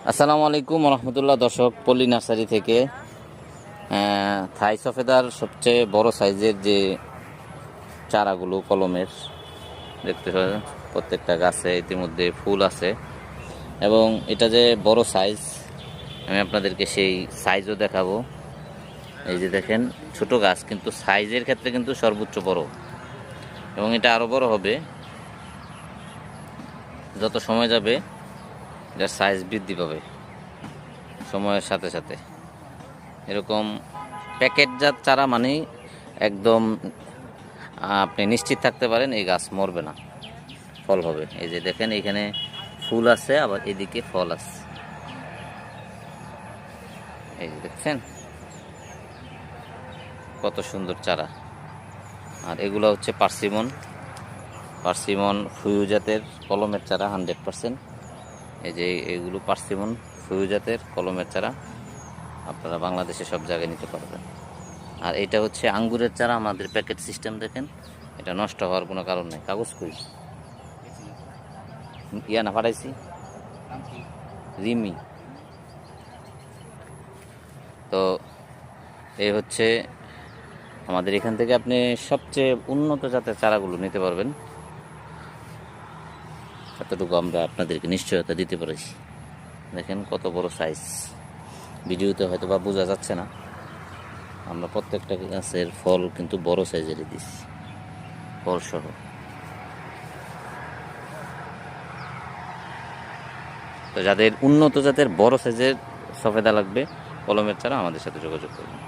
আসসালামু আলাইকুম রহমতুল্লাহ। দর্শক, পল্লী নার্সারি থেকে থাই সফেদার সবচেয়ে বড় সাইজের যে চারাগুলো কলমের দেখতে পাবেন, প্রত্যেকটা গাছে ইতিমধ্যে ফুল আছে এবং এটা যে বড় সাইজ, আমি আপনাদেরকে সেই সাইজও দেখাবো। এই যে দেখেন, ছোট গাছ কিন্তু সাইজের ক্ষেত্রে কিন্তু সর্বোচ্চ বড় এবং এটা আরও বড় হবে যত সময় যাবে। এটার সাইজ বৃদ্ধি পাবে সময়ের সাথে সাথে। এরকম প্যাকেটজাত চারা মানেই একদম আপনি নিশ্চিত থাকতে পারেন এই গাছ মরবে না, ফল হবে। এই যে দেখেন, এখানে ফুল আছে, আবার এদিকে ফল আছে। এই যে দেখছেন কত সুন্দর চারা। আর এগুলো হচ্ছে পার্সিমন ফুয়ু জাতের কলমের চারা, 100%। এই যে এগুলো পার্সিমন ফুয়ু জাতের কলমের চারা, আপনারা বাংলাদেশে সব জায়গায় নিতে পারবেন। আর এটা হচ্ছে আঙ্গুরের চারা, আমাদের প্যাকেট সিস্টেম। দেখেন, এটা নষ্ট হওয়ার কোনো কারণ নেই। কাগজ কই ইয়া না পাঠাইছি, রিমি। তো এই হচ্ছে আমাদের এখান থেকে আপনি সবচেয়ে উন্নত জাতের চারাগুলো নিতে পারবেন। এতটুকু আমরা আপনাদেরকে নিশ্চয়তা দিতে পারছি। দেখেন কত বড় সাইজ, ভিডিওতে হয়তো বা বোঝা যাচ্ছে না। আমরা প্রত্যেকটা গাছের ফল কিন্তু বড় সাইজেরই দিচ্ছি, ফল সহ। তো যাদের উন্নত জাতের বড় সাইজের সফেদা লাগবে কলমের চারা, আমাদের সাথে যোগাযোগ করুন।